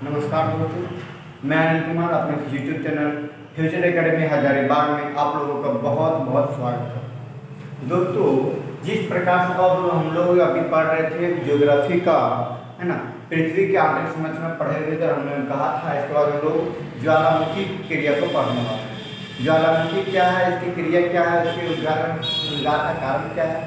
नमस्कार दोस्तों, मैं अनिल कुमार अपने YouTube channel future academy Hazaribagh में आप लोगों का बहुत बहुत स्वागत है। दोस्तों, जिस प्रकार से अब हम लोग अभी पढ़ रहे थे ज्योग्राफी का, है ना, पृथ्वी के आंतरिक संरचना पढ़े हुए थे। हमने कहा था इसके बाद हम लोग ज्वालामुखी की क्रिया को पढ़ने वाले हैं। ज्वालामुखी क्या है, इसकी क्रिया क्या है, इसके उद्गार का कारण क्या है,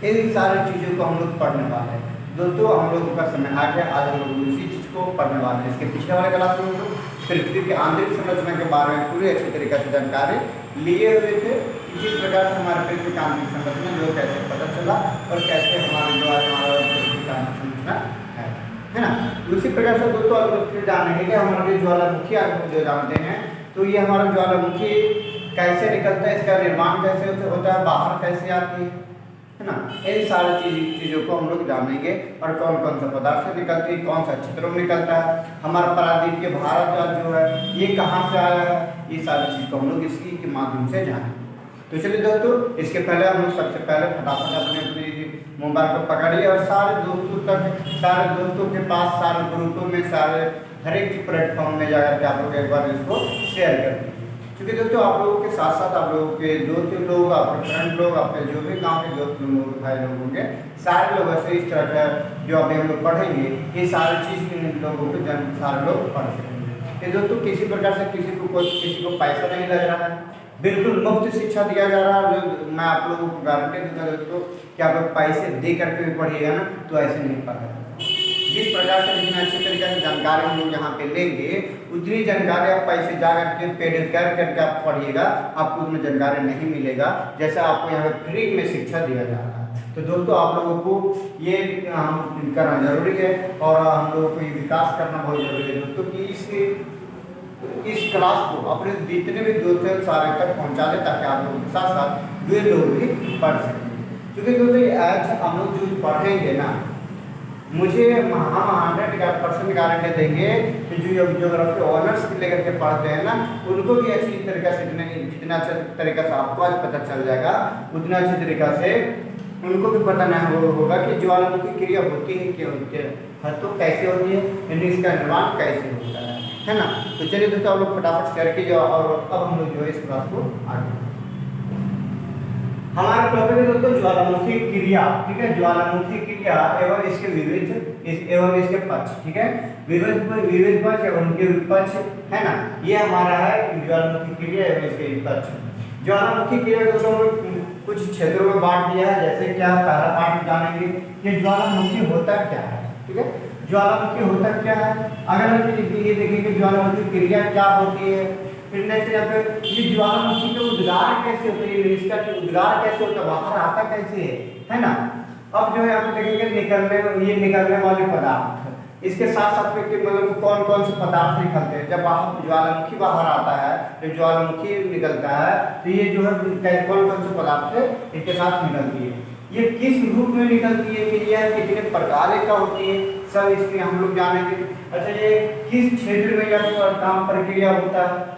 इन सारी चीज़ों को हम लोग पढ़ने वाले हैं। दोस्तों, हम लोगों का समय आ गया, आज हम लोग उसी चीज़ को पढ़ने वाले हैं। इसके पिछले वाले क्लास में हम लोग पृथ्वी के आंतरिक संरचना के बारे में पूरी अच्छी तरीके से जानकारी लिए हुए थे। किस प्रकार से हमारे पृथ्वी का आंतरिक संरचना जो कैसे पता चला और कैसे हमारे जो आज हमारा पृथ्वी का आंतरिक संरचना है ना। उसी प्रकार से दोस्तों आप लोग फिर जानेंगे कि हमारे जो ज्वालामुखी आप जो जानते हैं, तो ये हमारा ज्वालामुखी कैसे निकलता है, इसका निर्माण कैसे होता है, बाहर कैसे आती है ना। इन सारी चीज़ों को हम लोग जानेंगे और कौन कौन सा पदार्थ से निकलती है, कौन सा क्षेत्रों में निकलता है, हमारा प्रायद्वीप के भारत जो है ये कहाँ से आया है, ये सारी चीज़ को हम लोग इसी के माध्यम से जानेंगे। तो चलिए दोस्तों, इसके पहले हम लोग सबसे पहले फटाफट अपने मोबाइल को पकड़िए और सारे दोस्तों के पास, सारे ग्रुपों में, सारे हर एक प्लेटफॉर्म में जाकर के आप लोग एक बार इसको शेयर कर दीजिए। क्योंकि दोस्तों आप लोगों के साथ साथ आप लोगों के दोस्त लोग, आपके फ्रेंड लोग, आपके जो भी गांव के दोस्त लोग, भाई लोग होंगे, सारे लोग ऐसे इस तरह का जो अभी हम लोग पढ़ेंगे, ये सारी चीज़ लोगों को सारे लोग पढ़ सकेंगे। ये दोस्तों किसी प्रकार से किसी को पैसा नहीं लग रहा है, बिल्कुल मुफ्त शिक्षा दिया जा रहा है। जो मैं आप लोगों को गारंटी दूंगा दोस्तों कि आप लोग पैसे दे करके भी पढ़िएगा ना तो ऐसे नहीं पढ़ेगा। जिस प्रकार से जितनी अच्छी तरीके से जानकारी हम लोग यहाँ पे लेंगे, उतनी जानकारी आप पैसे जा करके पेड करके आप पढ़िएगा, आपको उतनी जानकारी नहीं मिलेगा जैसा आपको यहाँ पे फ्री में शिक्षा दिया जा रहा है। तो दोस्तों आप लोगों को ये करना जरूरी है और हम लोगों को ये विकास करना बहुत जरूरी है दोस्तों कि इस क्लास को अपने जितने भी दोस्तों सारे तक पहुँचा दे, ताकि आप लोगों के साथ साथ वे लोग भी पढ़ सकें। क्योंकि दोस्तों आज हम लोग जो पढ़ेंगे ना, मुझे हम 100% गारंटी देंगे कि जो ज्योग्राफी ऑनर्स लेकर के पढ़ते हैं ना, उनको भी अच्छी तरीके से जितना अच्छा तरीका से आपको आज पता चल जाएगा, उतना अच्छी तरीका से उनको भी पता नहीं होगा कि ज्वालामुखी क्रिया होती है, क्या होती है, तो कैसे होती है, यानी इसका निर्माण कैसे होता है ना। तो चलिए दोस्तों आप लोग फटाफट शेयर कीजिए और अब हम लोग जो है इस क्लास को आगे हमारा टॉपिक है दोस्तों ज्वालामुखी क्रिया। ठीक है, ज्वालामुखी क्रिया एवं इसके विविध एवं इसके पक्ष। ठीक है, विविध पक्ष एवं उनके विपक्ष, है ना, ये हमारा है ज्वालामुखी क्रिया एवं इसके विपक्ष। ज्वालामुखी क्रिया दोस्तों कुछ क्षेत्रों में बांट दिया है। जैसे क्या, पहला पार्ट जानेंगे कि ज्वालामुखी होता क्या है। ठीक है, ज्वालामुखी होता क्या है, अगर हम ये देखें कि ज्वालामुखी क्रिया क्या होती है, फिर नेक्स्ट यहाँ पे ये ज्वालामुखी का उद्गार कैसे होता है, इसका उद्गार कैसे होता है, बाहर आता कैसे है ना। अब जो है आप देखेंगे निकलने वाले पदार्थ, इसके साथ साथ में मतलब कौन कौन से पदार्थ निकलते हैं। जब ज्वालामुखी बाहर आता है, जब ज्वालामुखी निकलता है, तो ये जो है कौन कौन से पदार्थ है इसके साथ निकलती है, ये किस रूप में निकलती है, कि यह कितने प्रकार का होती है, सब इसमें हम लोग जानेंगे। अच्छा, ये किस क्षेत्र में यह काम प्रक्रिया होता है,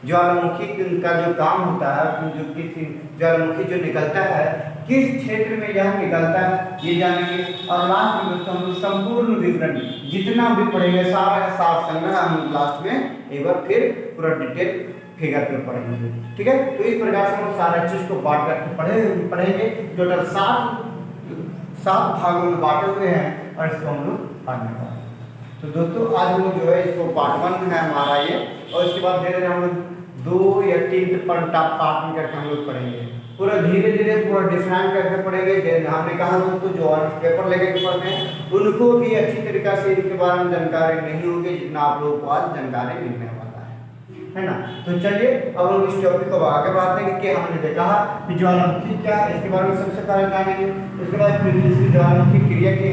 ज्वालामुखी का जो काम होता है, जो किसी ज्वालामुखी जो निकलता है किस क्षेत्र में यह निकलता है, ये जानेंगे। और लास्ट में दोस्तों हम संपूर्ण विवरण जितना भी पढ़ेंगे, सारा सार संग्रह हम लास्ट में एक बार फिर पूरा डिटेल फिगर पे पढ़ेंगे। ठीक है, तो इस प्रकार से हम सारा चीज को बांट करके पढ़ेंगे। टोटल 7 भागों में बांटे हुए हैं और इसको हम लोग पढ़ने वाले हैं। तो दोस्तों आज हम लोग जो है इसको पार्ट 1 है हमारा ये, और इसके बाद धीरे धीरे हम लोग 2 या 3 पार्ट में करके हम लोग पढ़ेंगे। पूरा धीरे धीरे पूरा डिफाइन करके पढ़ेंगे। हमने कहा दोस्तों जो पेपर लेकर के पढ़ते हैं उनको भी अच्छी तरीके से इनके बारे में जानकारी नहीं होगी जितना आप लोगों को आज जानकारी मिलने वाला है ना। तो चलिए अब हम इस टॉपिक को आगे बढ़ाते हैं कि हमने कहा कि ज्वालामुखी क्या है, इसके बारे में सबसे पहले जानेंगे। उसके बाद फिर ज्वालामुखी क्रिया की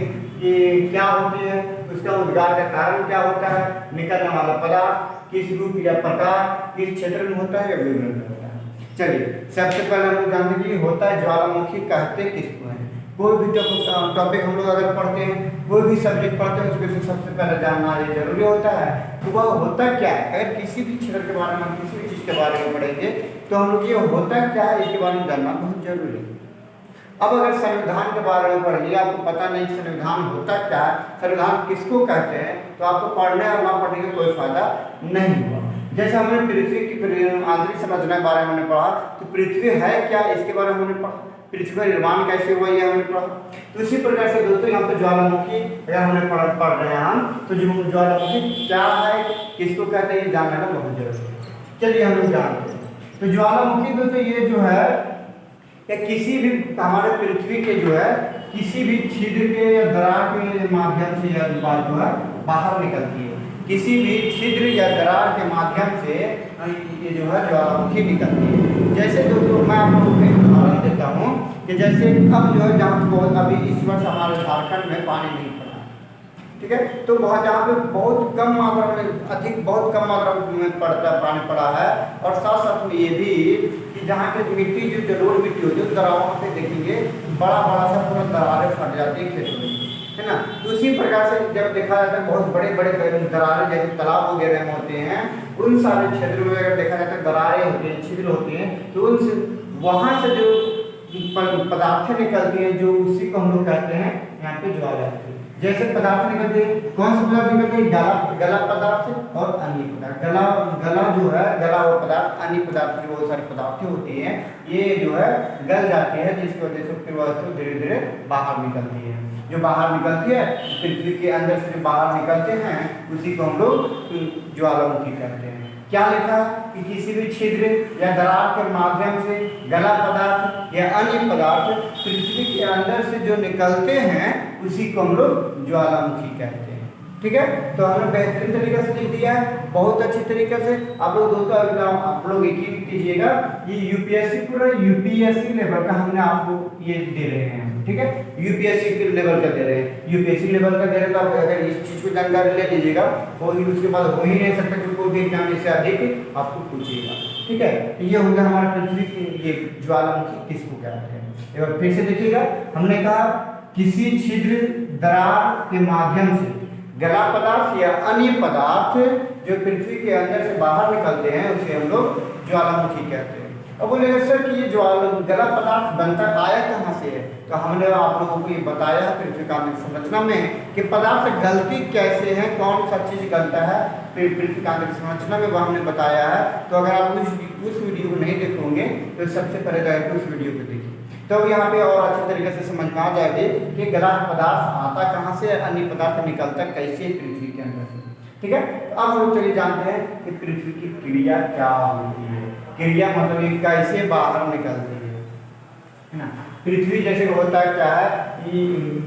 क्या होती है, उसका उद्गार का कारण क्या होता है, निकलने वाला पदार्थ किस रूप या प्रकार, किस क्षेत्र में होता है या विवरण में होता है। चलिए सबसे पहले हम लोग जानते हैं होता है ज्वालामुखी कहते किसको है। कोई भी टॉपिक हम लोग अगर पढ़ते हैं, कोई भी सब्जेक्ट पढ़ते हैं, उसमें से सबसे पहले जानना ये जरूरी होता है कि वह होता क्या है। अगर किसी भी क्षेत्र के बारे में हम किसी भी चीज़ के बारे में पढ़ेंगे तो हम लोग ये होता क्या है इसके बारे में जानना बहुत जरूरी है। अब अगर संविधान के बारे में पढ़िए, आपको पता नहीं संविधान होता क्या है, संविधान किसको कहते हैं, तो आपको पढ़ने और ना पढ़ने का कोई फायदा नहीं हुआ। जैसे हमने पृथ्वी की आंतरिक संरचना के बारे में हमने पढ़ा, तो पृथ्वी है क्या इसके बारे में हमने पढ़ा, पृथ्वी का निर्माण कैसे हुआ ये हमने पढ़ा। तो इसी प्रकार से दोस्तों यहाँ पे ज्वालामुखी अगर हमने पढ़ रहे हैं हम, तो जो ज्वालामुखी क्या है, किसको कहते हैं, ये जानना बहुत जरूरी है। चलिए हम लोग जानते हैं। तो ज्वालामुखी दोस्तों ये जो है या किसी भी हमारे पृथ्वी के जो है किसी भी छिद्र के या दरार के माध्यम से यह बात जो है बाहर निकलती है, किसी भी छिद्र या दरार के माध्यम से ये जो है ज्वालामुखी निकलती है। जैसे दोस्तों मैं आप लोगों को एक उदाहरण देता हूँ कि जैसे अब जो है जहाँ बहुत अभी इस वर्ष हमारे झारखंड में पानी नहीं पड़ा, ठीक है, तो बहुत जहाँ पे बहुत कम मात्रा में बहुत कम मात्रा में पानी पड़ा है, और साथ साथ में ये भी कि जहाँ के मिट्टी जो जलोढ़ मिट्टी होती है दरारों पे देखेंगे बड़ा बड़ा सा पूरा दरारें फट जाती है खेतों में, है ना। तो उसी प्रकार से जब देखा जाता है बहुत बड़े बड़े दरारें जैसे तालाब वगैरह में होते हैं, उन सारे क्षेत्रों में अगर देखा जाता है दरारें होती हैं, छिद्र होती हैं, तो उन वहाँ से जो पदार्थ निकलती हैं जो उसी को हम लोग कहते हैं यहाँ पे ज्वालामुखी। जैसे पदार्थ निकलते हैं, कौन से पदार्थ निकलते हैं, गला पदार्थ और अन्य पदार्थ। गला जो है गला और पदार्थ, अन्य पदार्थ जो बहुत सारे पदार्थ होती हैं ये जो है गल जाती है, जिसकी वजह से फिर वस्तु धीरे धीरे बाहर निकलती है। जो बाहर निकलती है पृथ्वी के अंदर से बाहर निकलते हैं उसी को हम लोग ज्वालामुखी कहते हैं। क्या लिखा कि किसी भी छिद्र या दरार के माध्यम से गला पदार्थ या अन्य पदार्थ पृथ्वी के अंदर से जो निकलते हैं उसी को हम लोग ज्वालामुखी कहते हैं। ठीक है, तो हमने बेहतरीन तरीके से लिख दिया है, बहुत अच्छी तरीके से। आप लोग दोस्तों आप लोग यकीन कीजिएगा ये यूपीएससी पूरा यूपीएससी लेवल का हमने आपको ये दे रहे हैं, ठीक है, यूपीएससी के लेवल का दे रहे हैं। यूपीएससी लेवल का दे रहे हैं तो आप अगर इस चीज को जानकारी ले लीजिएगा, और उसके बाद हो ही नहीं सकता कि कोई भी एग्जाम इससे अधिक आपको पूछेगा। ठीक है, तो ये हो गया हमारा पृथ्वी की ये ज्वालामुखी किसको कहते हैं। एक बार फिर से देखिएगा, हमने कहा किसी छिद्र दरार के माध्यम से गला पदार्थ या अन्य पदार्थ जो पृथ्वी के अंदर से बाहर निकलते हैं उसे हम लोग ज्वालामुखी कहते हैं। अब बोलेगा सर कि ये गला पदार्थ बनता आया कहाँ से है, तो हमने आप लोगों को ये बताया है पृथ्वी का संरचना में कि पदार्थ गलती कैसे है, कौन सा चीज गलता है पृथ्वी का संरचना में, वह हमने बताया है। तो अगर आप उस वीडियो को नहीं देखोगे तो सबसे पहले जाकर उस वीडियो को देखिए, तो यहाँ पे और अच्छे तरीके से समझ में आ जाएगी कि गला पदार्थ आता कहाँ से, अन्य पदार्थ निकलता कैसे पृथ्वी के अंदर से। ठीक है, अब हम लोग चलिए जानते हैं कि पृथ्वी की क्रिया क्या होती है। क्रिया मतलब ये कैसे बाहर निकलती है ना। पृथ्वी जैसे होता है क्या है,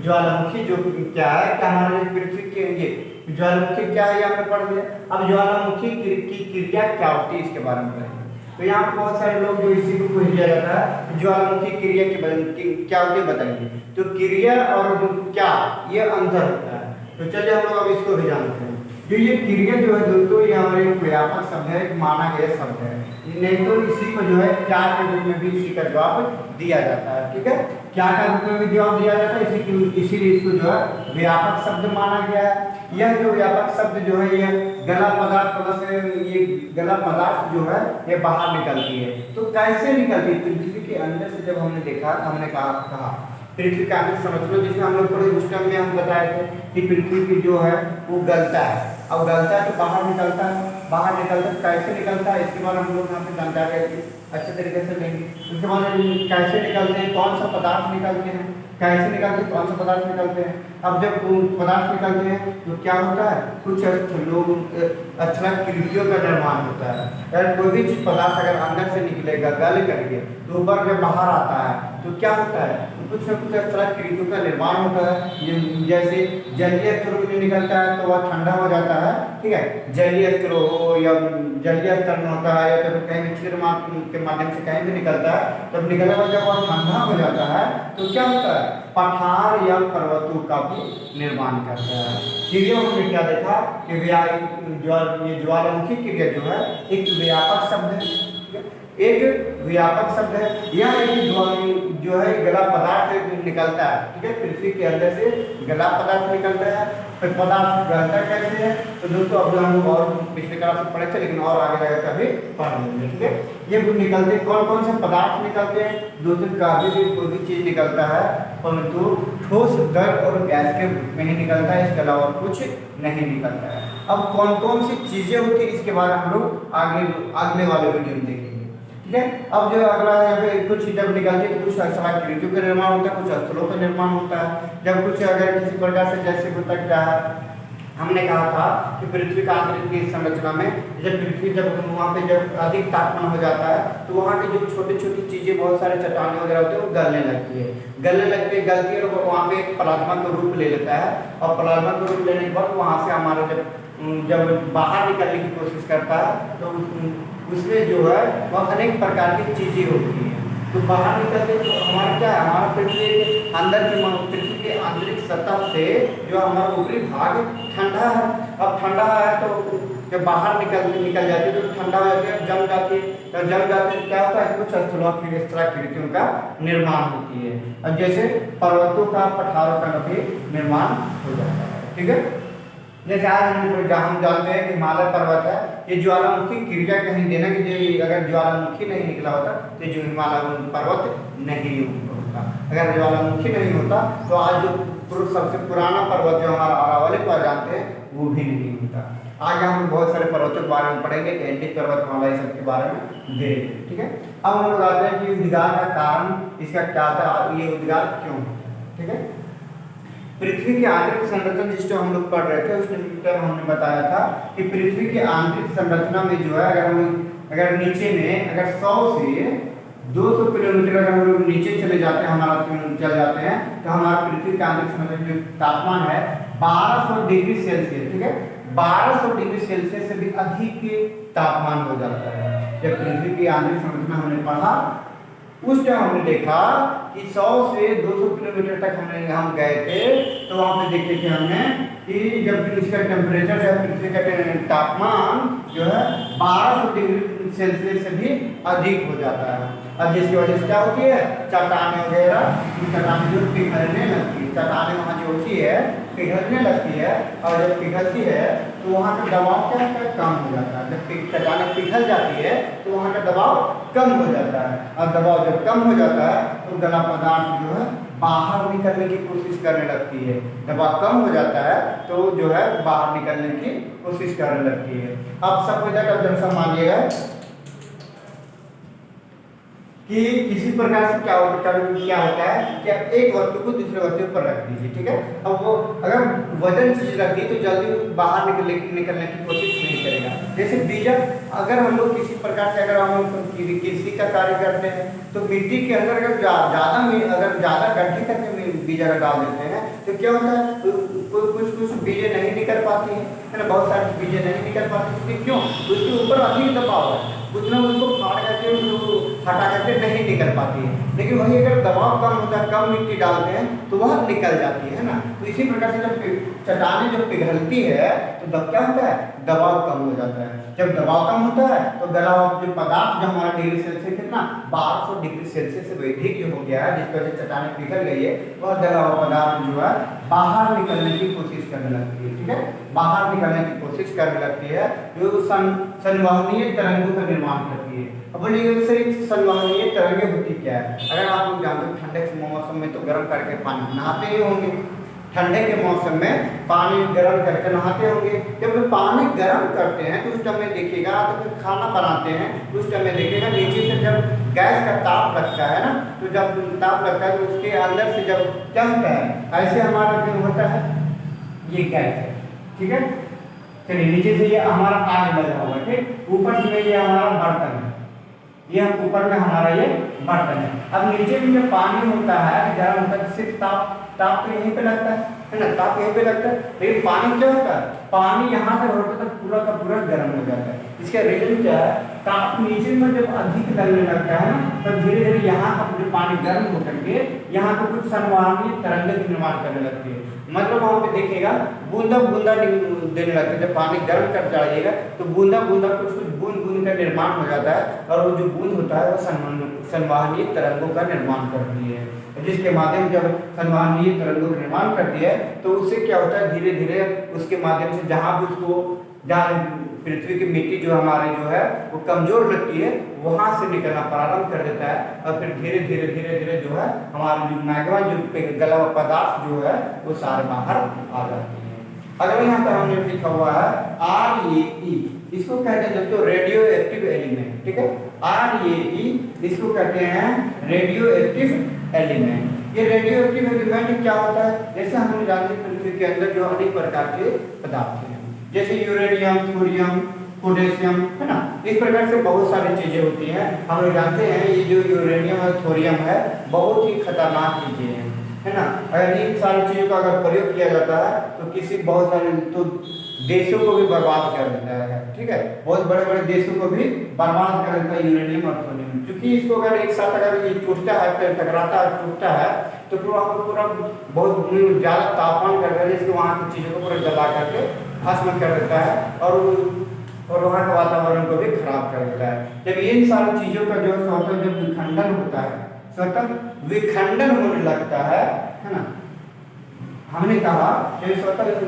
ज्वालामुखी जो क्या है, क्या हमारे पृथ्वी के ये ज्वालामुखी क्या है ये हमने पढ़ लिया। अब ज्वालामुखी की क्रिया क्या होती है इसके बारे में बताइए। तो यहाँ पे बहुत सारे लोग जो इसी को पूछ लिया जाता है ज्वालामुखी क्रिया की क्या होती है बताइए। तो क्रिया और क्या ये अंतर होता है, तो चलिए हम लोग अब इसको भी जानते हैं। जो ये क्रिया जो है दोस्तों ये हमारे व्यापक शब्द है, माना गया शब्द है, नहीं तो इसी को जो है क्या के रूप में भी इसी का जवाब दिया जाता है। ठीक है, क्या का रूप में भी जवाब दिया जाता है, इसीलिए इसको जो है व्यापक शब्द माना गया है। यह जो व्यापक शब्द जो है ये गला पदार्थ से ये गला पदार्थ जो है ये बाहर निकलती है। तो कैसे निकलती है पृथ्वी के अंदर से, जब हमने देखा हमने कहा पृथ्वी का अंदर समझ लो, जिसमें हम लोग थोड़े उस टाइम में हम बताए थे कि पृथ्वी की जो है वो गलता है। अब गलता है तो बाहर निकलता है, बाहर निकलता है कैसे निकलता है इसके बारे में हम लोग यहाँ पे जानकारी अच्छे तरीके से लेंगे। उसके बाद कैसे निकलते हैं, कौन सा पदार्थ निकलते हैं, कैसे निकलते हैं, कौन सा पदार्थ निकलते हैं। अब जब पदार्थ निकलते हैं तो क्या होता है, कुछ लोग कृतियों का निर्माण होता है। अगर कोई भी चीज पदार्थ अगर अंदर से निकलेगा गल करके तो ऊपर जब बाहर आता है तो क्या होता है, कुछ न कुछ तरह कृतियों का निर्माण होता है। जैसे जलीय स्तर में निकलता है तो वह ठंडा हो जाता है। ठीक है, जलीय स्तर हो या जलीय स्तर में होता है या तो कहीं भी छिद्र के माध्यम से कहीं भी निकलता है, तब निकलने पर जब वह ठंडा हो जाता है तो क्या होता है, पठार या पर्वतों का भी निर्माण करता है। क्रिया में क्या देखा कि ये ज्वालामुखी क्रिया जो है एक व्यापक शब्द है। एक व्यापक शब्द है। यह एक जो है गला पदार्थ से निकलता है, ठीक है, पृथ्वी के अंदर से गला पदार्थ निकलता है। फिर पदार्थ गलता कैसे है, तो दोस्तों अब हम लोग और पिछले क्लास में पढ़े थे, लेकिन और आगे जाकर कभी पढ़ लेंगे, ठीक है। ये निकलते कौन कौन से पदार्थ निकलते हैं, दोस्तों काफी भी कोई भी चीज निकलता है, परंतु ठोस, द्रव और गैस के रूप में ही निकलता है, इसके अलावा कुछ नहीं निकलता है। अब कौन कौन सी चीजें होती है इसके बारे में हम लोग अगले वाले वीडियो में देखेंगे, ठीक है। अब जो अगला यहाँ पे कुछ जब निकलती है तो कुछ स्थलाकृतियों का निर्माण होता है, कुछ स्थलों का निर्माण होता है। जब कुछ अगर किसी प्रकार से जैसे होता क्या है, हमने कहा था कि पृथ्वी का आंतरिक की संरचना में जब पृथ्वी जब वहाँ पे जब अधिक तापमान हो जाता है तो वहाँ की जो छोटी छोटी चीजें, बहुत सारे चट्टानें वगैरह होती है, वो गलने लगती है, गलती है और वहाँ पे एक प्लाज्मा का रूप ले लेता है। और प्लाज्मा का रूप लेने के बाद वहाँ से हमारा जब बाहर निकलने की कोशिश करता है तो उसमें जो है वह अनेक प्रकार की चीजें होती हैं। तो बाहर निकलते तो हमारा क्या है, हमारा पृथ्वी के अंदर की पृथ्वी के आंतरिक सतह से जो हमारा ऊपरी भाग ठंडा है। अब ठंडा है तो जब बाहर निकल जाती है तो ठंडा हो जाती है, जम जाती है, तो जम जाती है क्या होता है, कुछ स्थलाकृतियों का निर्माण होती है। अब जैसे पर्वतों का, पठारों का भी निर्माण हो जाता है, ठीक है। जैसे आज हम जानते हैं कि हिमालय पर्वत है, ये ज्वालामुखी क्रिया कहीं देना कि अगर ज्वालामुखी नहीं निकला होता तो जो हिमालय पर्वत नहीं होता। अगर ज्वालामुखी नहीं होता तो आज जो सबसे पुराना पर्वत जो हमारा अरावली पर जानते हैं वो भी नहीं होता। आगे हम बहुत सारे पर्वतों के बारे में पढ़ेंगे, कैंडिक पर्वतमाला, इस सब के बारे में देखेंगे, ठीक है। अब हम लोग आते हैं कि उद्गार का कारण, इसका क्या था, ये उद्गार क्यों, ठीक है। पृथ्वी की आंतरिक संरचना जिसको हम लोग पढ़ रहे थे उसमें हमने बताया था कि पृथ्वी की आंतरिक संरचना में जो है अगर नीचे में अगर 100 से 200 किलोमीटर अगर हम लोग नीचे चले जाते हैं, चल जाते हैं तो हमारा पृथ्वी का आंतरिक संरचना जो तापमान है 1200 डिग्री सेल्सियस, ठीक है, 1200 डिग्री सेल्सियस से भी अधिक तापमान हो जाता है। जब पृथ्वी की आंतरिक संरचना हमने पढ़ा उस टाइम हमने देखा कि 100 से 200 किलोमीटर तक हम गए थे, तो वहाँ पे देखे थे हमने कि जब इसका टेम्परेचर है, पृथ्वी का तापमान जो है 1200 डिग्री सेल्सियस से भी अधिक हो जाता है। अब जिसकी वजह से क्या होती है, चट्टानें वगैरह, चट्टानें जो पिघलने लगती है, चट्टानें वहाँ जो होती है पिघलने लगती है, और जब पिघलती है तो वहाँ का दबाव क्या कम हो जाता है। जब चट्टानें पिघल जाती है तो वहाँ का दबाव कम हो जाता है, और दबाव जब कम हो जाता है तो गला पदार्थ जो है बाहर निकलने की कोशिश करने लगती है। दबाव कम हो जाता है तो जो है बाहर निकलने की कोशिश करने लगती है। अब सब हो जाएगा, जब सब मानिएगा कि किसी प्रकार से क्या होता है कि आप एक वस्तु को दूसरे वस्तु पर रख दीजिए, ठीक है। अब वो अगर वजन चीज रख दी तो जल्दी बाहर निकलने की कोशिश नहीं करेगा। जैसे बीजा, अगर हम लोग किसी प्रकार से अगर हम कृषि का कार्य करते हैं तो मिट्टी के अंदर अगर ज़्यादा गड्ढे करके बीजा डाल देते हैं तो क्या होता है, कुछ बीजें नहीं निकल पाती है ना, बहुत सारी बीजें नहीं निकल पाती, क्यों, उसके ऊपर अधिक दबाव है, उतना उसको फाड़ करके उसको हटा करके नहीं निकल पाती है। लेकिन वही अगर दबाव कम होता है, कम मिट्टी डालते हैं तो वह निकल जाती है ना। तो इसी प्रकार से जब चट्टानें जब पिघलती है तो तब क्या होता है, दबाव कम हो जाता है। जब दबाव कम होता है तो गला जो पदार्थ जो हमारा डिग्री सेल्सियस कितना 1200 डिग्री सेल्सियस से अधिक जो हो गया है, जिसकी वजह से चट्टानें पिघल गई है, वह गला हुआ पदार्थ जो है बाहर निकलने की कोशिश करने लगती है, ठीक है, बाहर निकलने की कोशिश करने लगती है, जो संवहनीय तरंगों का निर्माण करती है। अब बोलिए सर संवहनीय तरंगें होती क्या है, अगर आप लोग जानते हो ठंडे के मौसम में तो गर्म करके पानी नहाते ही होंगे, ठंडे के मौसम में पानी गर्म करके नहाते होंगे। जब पानी गर्म करते हैं तो उस टाइम में देखिएगा, तो फिर खाना बनाते हैं उस टाइम में देखिएगा नीचे से जब गैस का ताप लगता है ना, तो जब ताप लगता है तो उसके अंदर से जब क्या होता है, ऐसे हमारा जो होता है ये गैस है, ठीक है। चलिए नीचे से ये हमारा आग लगा हुआ है, ठीक, ऊपर से ये हमारा बर्तन है, ये ऊपर में हमारा ये बर्तन है। अब नीचे में जो पानी होता है गर्म होता है, सिर्फ ताप तो यहीं पे लगता है ना, ताप यहीं पे लगता है, लेकिन पानी क्या होता है, पानी यहाँ से होता है तो पूरा का पूरा गर्म हो जाता है। इसका रीजन क्या है, ताप नीचे में जब अधिक लगने लगता है ना, तब धीरे धीरे यहाँ का जो पानी गर्म होकर के यहाँ पर कुछ संवहनीय तरंगें का निर्माण करने लगती है। मतलब वहाँ पे देखिएगा बूंदा बूंदा देने लगता है। जब पानी गर्म कर जाइएगा तो बूंदा बूंदा कुछ कुछ बूंद बूंद का निर्माण हो जाता है, और वो जो बूंद होता है वो संवहनीय तरंगों का निर्माण करती है, जिसके माध्यम जब संवहनीय तरंगों का निर्माण करती है तो उससे क्या होता है, धीरे धीरे उसके माध्यम से जहाँ भी उसको, जहाँ पृथ्वी की मिट्टी जो हमारे जो है वो कमजोर लगती है, वहां से निकलना प्रारंभ कर देता है, और फिर धीरे धीरे धीरे धीरे जो है हमारा जो मैग्मा जो गला हुआ पदार्थ जो है वो सारे बाहर आ जाते हैं। अगर यहाँ पर हमने लिखा हुआ है RAE, इसको कहते हैं दोस्तों रेडियो एक्टिव एलिमेंट। ठीक है, RAE इसको कहते हैं रेडियो एक्टिव एलिमेंट। ये रेडियो एक्टिव एलिमेंट क्या होता है, जैसे हम लोग जानते हैं पृथ्वी के अंदर जो अनेक प्रकार के पदार्थ हैं, जैसे यूरेनियम, थोरियम, पोटेशियम, है ना, इस प्रकार से बहुत सारी चीजें होती हैं। हम लोग जानते हैं ये जो यूरेनियम और थोरियम है बहुत ही खतरनाक चीजें हैं, है ना। अगर इन सारी चीजों का अगर प्रयोग किया जाता है तो किसी बहुत सारे तो देशों को भी बर्बाद कर देता है। ठीक है, बहुत बड़े बड़े देशों को भी बर्बाद कर देता है यूरेनियम और थोरियम, क्योंकि इसको अगर एक साथ अगर ये टूटता है, टकराता है, टूटता है तो पूरा बहुत ज्यादा तापमान कर देता है, जिसको वहाँ की चीजों को पूरा जला करके भस्म कर देता है, और वहाँ के वातावरण को भी खराब कर देता है। जब इन सारी चीजों का जो स्वतः जब विखंडन होता है, स्वतः विखंडन होने लगता है ना, हमने कहा कि स्वतः जो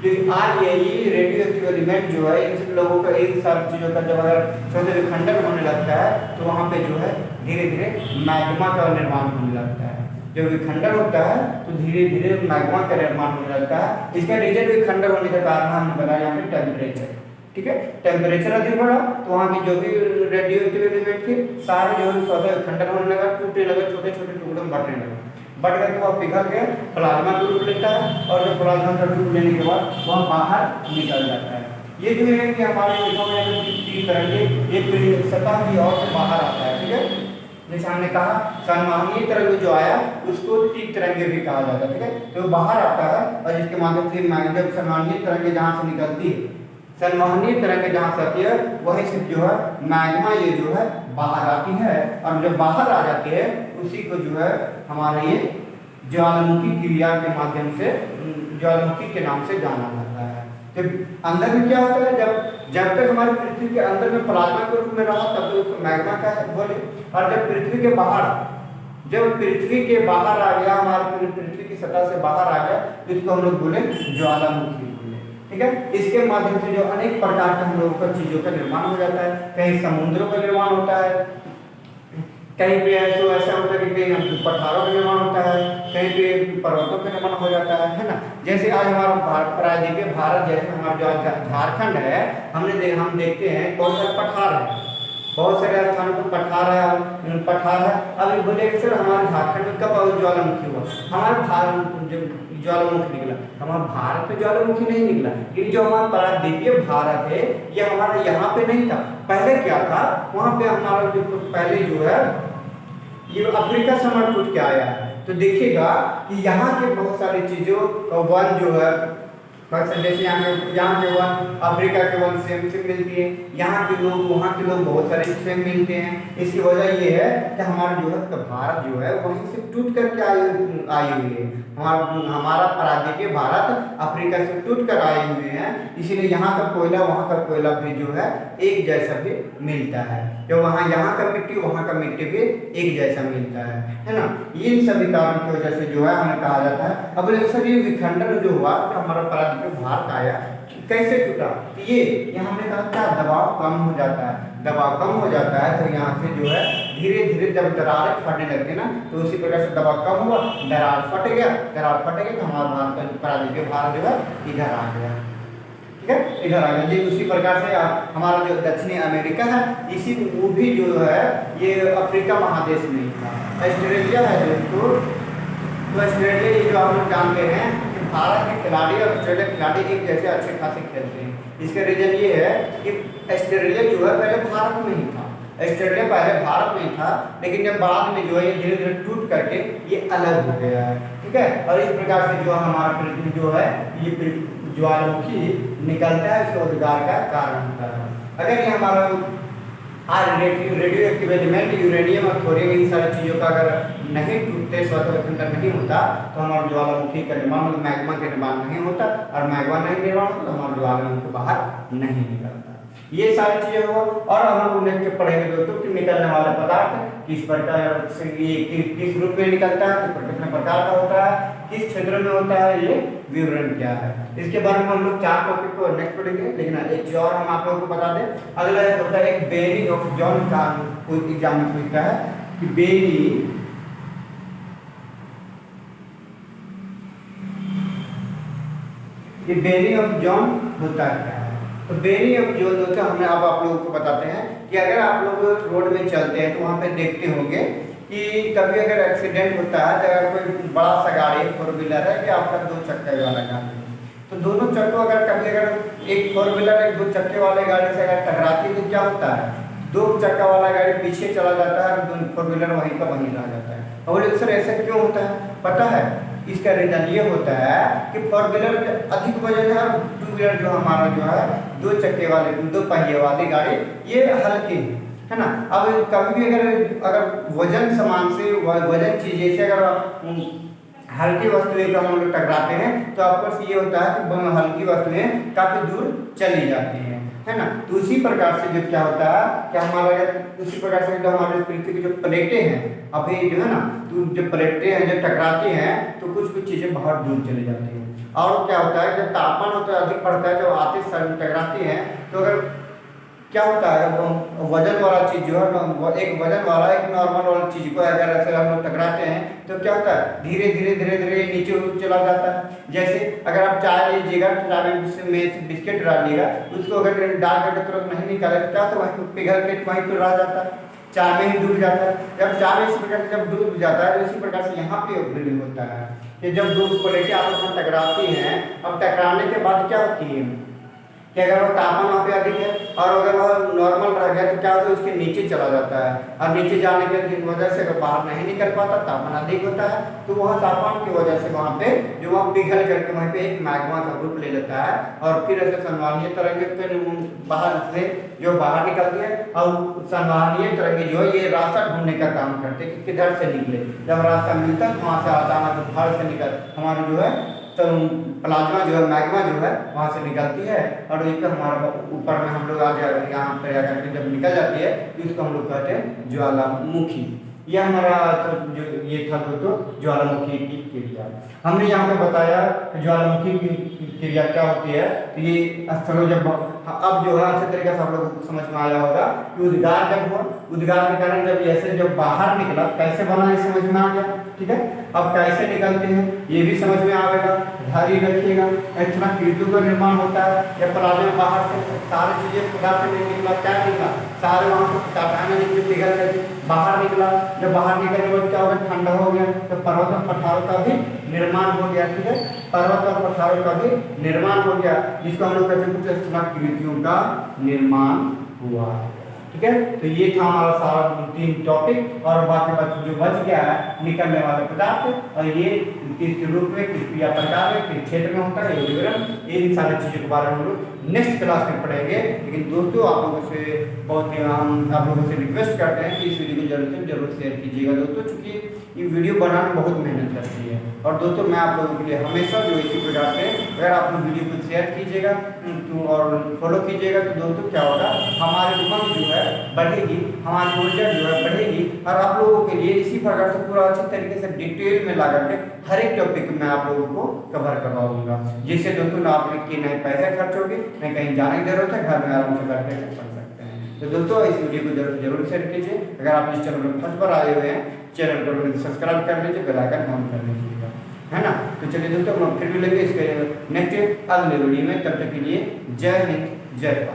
RAE रेडियो एक्टिव एलिमेंट जो है इन लोगों का, इन सारी चीजों का जब अगर स्वतः विखंडन होने लगता है तो वहाँ पे जो है धीरे धीरे मैग्मा का निर्माण होने लगता है। जब विखंडन होता है तो धीरे धीरे मैग्मा का निर्माण होने लगता है। इसका रीजन विखंडन होने का कारण हमने बताया यहाँ पे टेम्परेचर। ठीक है, टेम्परेचर अधिक बढ़ा तो वहाँ की जो भी रेडियो एक्टिव एलिमेंट थे सारे जो है स्वतः विखंडन होने लगा, टूटने लगे, छोटे छोटे टुकड़ों में बढ़ने लगे, बढ़ करके वह पिघल के प्लाज्मा का रूप लेता है, और जब प्लाज्मा का रूप लेने के बाद वह बाहर निकल जाता है। ये जो है कि हमारे तीन तरंगे एक सतह की ओर से बाहर आता है। ठीक है, जैसे हमने कहा संवहनीय तरंग जो आया उसको तीन तरंगे भी कहा जाता है। ठीक है, तो बाहर आता है, और इसके माध्यम से जब संवहनीय तरंगे जहाँ से निकलती है, संवहनीय तरंगे जहाँ से आती है वहीं से जो है मैग्मा ये जो है बाहर आती है, और जब बाहर आ जाती है उसी को जो है हमारे ये ज्वालामुखी क्रिया के माध्यम से, ज्वालामुखी के नाम से जाना जाता है। जब अंदर में क्या होता है, जब तक हमारे पृथ्वी के अंदर में प्लाज्मा के रूप में रहा तब तक उसको मैग्मा का बोले, और जब पृथ्वी के बाहर, जब पृथ्वी के बाहर आ गया, हमारे पृथ्वी की सतह से बाहर आ गया तो इसको हम लोग बोले ज्वालामुखी। ठीक है, इसके माध्यम से जो अनेक प्रकार के हम लोगों का चीजों का निर्माण हो जाता है। कहीं समुद्रों का निर्माण होता है, कहीं पे ऐसा होता है कि कहीं पठारों का निर्माण होता है, कहीं पे पर्वतों का निर्माण हो जाता है ना। जैसे आज हमारा प्रायद्वीपीय भारत, जैसे हमारा जो झारखंड है, हम देखते हैं बहुत सारे पठार है, बहुत सारे स्थानों पर पठार है। अब ये बोले सर हमारे झारखंड में कब ज्वालामुखी हुआ, हमारे जब ज्वालामुखी निकला, हमारा भारत में ज्वालामुखी नहीं निकला, लेकिन जो हमारा प्रायद्वीपीय भारत है ये हमारा यहाँ पे नहीं था। पहले क्या था, वहाँ पे हमारा जो पहले जो है ये अफ्रीका से हमारा टूट के आया है। तो देखिएगा कि यहाँ के बहुत सारी चीज़ों का वन जो है, जैसे यहाँ के वन अफ्रीका के वन सेम मिलती है, यहाँ के लोग वहाँ के लोग बहुत सारे सेम मिलते हैं। इसकी वजह ये है कि हमारा जो है भारत जो है वहीं से टूट करके आई हुई है। हमारा प्रायद्वीपीय भारत अफ्रीका से टूट कर आए हुए हैं, इसीलिए यहाँ का कोयला वहाँ का कोयला भी जो है एक जैसा भी मिलता है, जो यहाँ का मिट्टी वहाँ का मिट्टी भी एक जैसा मिलता है ना। इन सभी कारण की वजह से जो है हमें कहा जाता है। अब सर ये विखंडन जो हुआ हमारा प्रायद्वीपीय भारत आया, कैसे टूटा, ये हमने कहा क्या दबाव कम हो जाता है, दबाव कम हो जाता है तो यहाँ से जो है धीरे धीरे जब दरारें फटने लगती है ना, तो उसी प्रकार से दबाव कम हुआ, दरार फट गया तो हमारा भारत प्रायद्वीपीय भारत जो है इधर आ गया। ठीक है, इधर आ गया जी। उसी प्रकार से हमारा जो दक्षिणी अमेरिका है, इसी वो भी जो है ये अफ्रीका महादेश नहीं था। ऑस्ट्रेलिया है दोस्तों, तो ऑस्ट्रेलिया ये जो आप लोग जानते हैं भारत के खिलाड़ी और ऑस्ट्रेलिया के खिलाड़ी एक जैसे अच्छे खासे खेलते हैं। इसका रीजन ये है कि ऑस्ट्रेलिया जो है पहले भारत में ही था, ऑस्ट्रेलिया पहले भारत में ही था, लेकिन जब बाद में जो है ये धीरे धीरे टूट करके ये अलग हो गया है। ठीक है, और इस प्रकार से जो हमारा पृथ्वी जो है ये ज्वालामुखी निकलता है, इसके उद्गार का कारण होता है। अगर ये हमारा रेडियो एक्टिव एलिमेंट यूरेनियम और थोरियम, इन सारी चीज़ों का अगर नहीं टूटते, स्वतः खंडन नहीं होता तो हमारा ज्वालामुखी का निर्माण मतलब मैग्मा का निर्माण नहीं होता, और मैग्मा नहीं निर्माण होता तो हमारा ज्वालामुखी बाहर नहीं निकलता। ये सारी चीजें हो। और हम लोग नेक्स्ट पढ़ेंगे दोस्तों कि निकलने वाला पदार्थ किस प्रकार से, ये किस रूप में निकलता है, कितने प्रकार का होता है, किस क्षेत्र में होता है, ये विवरण क्या है। इसके बारे में हम लोग 4 टॉपिक को नेक्स्ट पढ़ेंगे। लेकिन एक चीज और हम आप लोगों को बता दें, अगला होता है एक बेयरिंग ऑफ जॉन का कोई एग्जाम में पूछता है कि बेयरिंग ऑफ जॉन होता है। तो बेयरिंग ऑफ जॉन होता है, हमने अब आप लोगों को बताते हैं कि अगर आप लोग रोड में चलते हैं तो वहाँ पे देखते होंगे कि कभी अगर एक्सीडेंट होता है तो अगर कोई बड़ा सा गाड़ी 4 व्हीलर है कि आपका 2 चक्के वाला गाड़ी है, तो दोनों चक्कों अगर कभी अगर एक 4 व्हीलर एक 2 चक्के वाले गाड़ी से अगर टकराती है तो क्या होता है, 2 चक्का वाला गाड़ी पीछे चला जाता है और 4 व्हीलर वहीं का वहीं रह जाता है। और अक्सर ऐसा क्यों होता है पता है? इसका रीजन ये होता है कि 4 व्हीलर अधिक वजन है और 2 व्हीलर जो हमारा जो है 2 चक्के वाले 2 पहिए वाली गाड़ी ये हल्की है ना। अब कभी भी अगर वजन समान से वजन चीजें से अगर हल्की वस्तुएं का हम लोग टकराते हैं तो आपको ये होता है कि हल्की वस्तुएं काफी दूर चली जाती हैं, है ना। तो उसी प्रकार से जो क्या होता है कि हमारा उसी प्रकार से जो हमारे पृथ्वी की जो प्लेटें हैं अभी जो है ना, तो जो प्लेटें हैं जो टकराती हैं तो कुछ कुछ चीजें बहुत दूर चली जाती हैं। और क्या होता है जब तापमान होता है अधिक बढ़ता है, जब आते टकराती हैं तो अगर क्या होता है वजन वाला चीज जो है एक वजन वाला एक नॉर्मल वाला चीज को अगर ऐसे हम लोग टकराते हैं तो क्या होता है धीरे धीरे नीचे चला जाता है। जैसे अगर आप चाय लीजिएगा, चाय में बिस्किट डालिएगा, उसको अगर डाल करके तुरंत नहीं निकाले तो क्या होता है वहीं पिघल के वहीं पर रह जाता है, चाय में ही डूब जाता है। जब चाय में इसी प्रकार से जब डूब जाता है तो इसी प्रकार से यहाँ पे भी होता है कि जब 2 प्लेटें आपस में टकराती हैं, अब टकराने के बाद क्या होती है कि अगर वो तापमान वहाँ पे अधिक है और अगर वह नॉर्मल रह गया तो क्या होता है उसके नीचे चला जाता है, और नीचे जाने की वजह से अगर बाहर नहीं निकल पाता, तापमान अधिक होता है तो वह तापमान की वजह से वहाँ पे जो वहाँ पिघल करके वहीं पे एक मैग्मा का रूप ले लेता है और फिर ऐसे संवहनीय तरंगें बाहर से जो बाहर निकलती है। और संवहनीय तरंगें जो है ये रास्ता ढूंढने का काम करते हैं कि किधर से निकले। जब रास्ता मिलता है तो वहाँ से अचानक बाहर से निकल हमारे जो है तो प्लाज्मा जो है मैग्मा जो है वहाँ से निकलती है और एक हमारा ऊपर में हम लोग आ जाए यहाँ पर आकर के जब निकल जाती है तो इसको हम लोग कहते हैं ज्वालामुखी। यह हमारा तो जो ये था दोस्तों ज्वालामुखी की क्रिया। हमने यहाँ पे बताया ज्वालामुखी की क्रिया क्या होती है। तो ये स्थलों जब अब जो है अच्छे तरीके से आप लोगों को समझ में आया होगा कि उद्गार जब हुआ, उद्गार के कारण जब ऐसे जब बाहर निकला कैसे बना ये समझ में आ गया, ठीक है। अब कैसे निकलते हैं ये भी समझ में आएगा, धारी रखिएगा। इतना कीटों का निर्माण होता है या प्लाज्मा बाहर से सारी चीजें पदार्थ नहीं निकला, क्या निकला सारे वहाँ पर तापमान निकले पिघल करके बाहर निकला। जब बाहर निकलने के बाद क्या हो गया ठंडा हो गया तो पर्वत और पठारों का भी निर्माण हो गया, ठीक है। पर्वत और पठारों का भी निर्माण हो गया जिसको हम लोग कहते हैं कुछ स्थलाकृतियों का निर्माण हुआ, ठीक है। तो ये था हमारा सारा 3 टॉपिक और बाकी जो बच गया है निकलने वाले पदार्थ और ये किस रूप में किस क्रिया प्रकार में किस क्षेत्र में होता है ये विवरण, इन सारी चीजों के बारे में हम लोग नेक्स्ट क्लास में पढ़ेंगे। लेकिन दोस्तों आप लोगों से बहुत हम आप लोगों से रिक्वेस्ट करते हैं कि इस वीडियो को जरूर शेयर कीजिएगा दोस्तों, चूँकि ये वीडियो बनाना बहुत मेहनत लगती है। और दोस्तों मैं आप लोगों के लिए हमेशा जो इसी प्रकार से अगर आप लोग वीडियो को शेयर कीजिएगा तो और फॉलो कीजिएगा तो दोस्तों क्या होगा हमारी उमंग जो है बढ़ेगी, हमारी ऊर्जा जो है बढ़ेगी और आप लोगों के लिए इसी प्रकार से पूरा अच्छे तरीके से डिटेल में ला करके हर एक टॉपिक में आप लोगों को कवर करवाऊंगा, जिससे दोस्तों आप लोग की नहीं पैसे खर्च होगी नहीं कहीं जाने की जरूरत है, घर में आराम से बैठ कर पढ़ सकते हैं। तो दोस्तों इस वीडियो को जरूर शेयर कीजिए। अगर आप इस चैनल में फर्स्ट बार आए हुए हैं चैनल को सब्सक्राइब कर लीजिए, बेल आइकन ऑन कर लीजिएगा, है ना। तो चलिए दोस्तों हम फिर मिलेंगे इसके नेक्स्ट अगले वीडियो में, तब तक के लिए जय हिंद जय भारत।